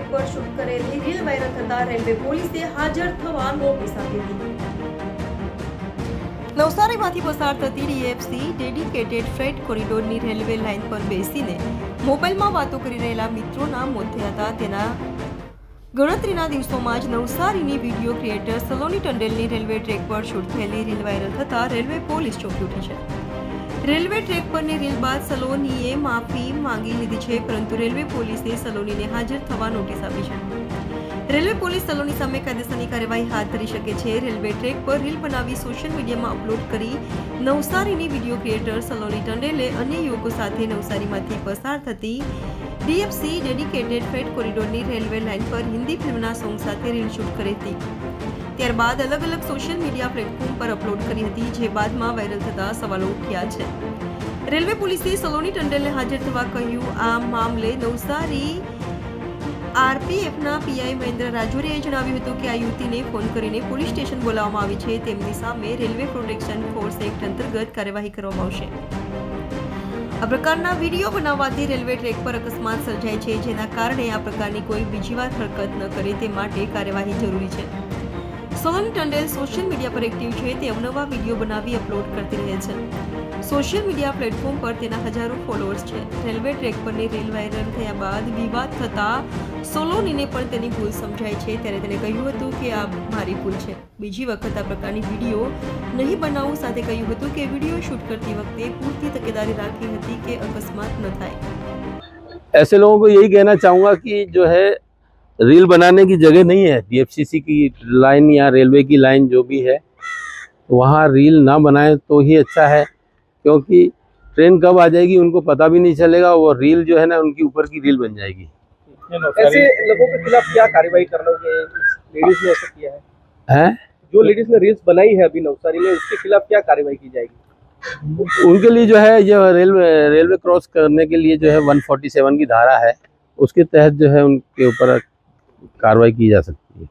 Track પર shoot કરેલી reel viral થતા રેલવે પોલીસે હાજર થવા નોટિસ આપી હતી। નવસારીમાંથી પસાર થતી DFC ડેડિકેટેડ ફ્રેટ કોરિડોરની રેલવે લાઇન પર બેસીને મોબાઈલમાં વાતો કરી રહેલા મિત્રોના મોત થયા હતા। તેના ગણતરીના દિવસોમાં જ નવસારીની વિડીયો ક્રિએટર સલોની ટંડેલની રેલવે ટ્રેક પર શૂટ થયેલી રીલ વાયરલ થતા રેલવે પોલીસ ચોંકી ઉઠી છે। રેલવે ટ્રેક પરની રીલ બાદ સલોનીએ માફી માંગી લીધી છે, પરંતુ રેલવે પોલીસે સલોનીને હાજર થવા નોટિસ આપી છે। રેલવે પોલીસ સલોની સામે કાયદેસરની કાર્યવાહી હાથ ધરી શકે છે। રેલવે ટ્રેક પર રીલ બનાવી સોશિયલ મીડિયામાં અપલોડ કરી નવસારીની વિડીયો ક્રિએટર સલોની ટંડેલે અન્ય યુવકો સાથે નવસારીમાંથી પસાર થતી DFC ડેડિકેટેડ ફ્રેટ કોરિડોરની રેલવે લાઇન પર હિન્દી ફિલ્મના સોંગ સાથે રીલ શૂટ કરી હતી। ત્યારબાદ અલગ અલગ સોશિયલ મીડિયા પ્લેટફોર્મ પર અપલોડ કરી હતી, જે બાદમાં વાયરલ થતા સવાલો ઉઠ્યા છે। રેલવે પોલીસે સલોની ટંડેલને હાજર થવા કહ્યું। આ મામલે નવસારી RPFના PI મહેન્દ્ર રાજોરિયાએ જણાવ્યું હતું કે આ યુવતીને ફોન કરીને પોલીસ સ્ટેશન બોલાવવામાં આવી છે। તેમની સામે રેલવે પ્રોટેક્શન ફોર્સ એક્ટ અંતર્ગત કાર્યવાહી કરવામાં આવશે। આ પ્રકારના વિડીયો બનાવવાથી રેલવે ટ્રેક પર અકસ્માત સર્જાય છે, જેના કારણે આ પ્રકારની કોઈ બીજી વાર હરકત ન કરે તે માટે કાર્યવાહી જરૂરી છે। સલોની ટંડેલ સોશિયલ મીડિયા પર એક્ટિવ છે। તે અવનવા વિડીયો બનાવી અપલોડ કરતી રહે છે। સોશિયલ મીડિયા પ્લેટફોર્મ પર તેના હજારો ફોલોઅર્સ છે। રેલવે ટ્રેક પરની રીલ વાયરલ થયા બાદ વિવાદ થતા સલોનીને પણ તેની ભૂલ સમજાય છે, ત્યારે તેણે કહ્યું હતું કે આ મારી ભૂલ છે, બીજી વખત આ પ્રકારની વિડીયો નહીં બનાવું। સાથે કહ્યું હતું કે વિડીયો શૂટ કરતી વખતે પૂરતી તકેદારી રાખી હતી કે અકસ્માત ન થાય। ऐसे लोगों को यही कहना चाहूँगा कि जो है रील बनाने की जगह नहीं है। DFCC की लाइन या रेलवे की लाइन जो भी है, वहाँ रील ना बनाए तो ही अच्छा है, क्योंकि ट्रेन कब आ जाएगी उनको पता भी नहीं चलेगा। वो रील जो है ना उनकी ऊपर की रील बन जाएगी। ऐसे लोगों के खिलाफ क्या कार्रवाई करना होगी? लेडीज ने ऐसा किया है, जो लेडीज ने रील्स बनाई है अभी नवसारी में, उसके खिलाफ क्या कार्रवाई की जाएगी? उनके लिए जो है ये रेलवे क्रॉस करने के लिए जो है 147 की धारा है, उसके तहत जो है उनके ऊपर कार्रवाई की जा सकती है।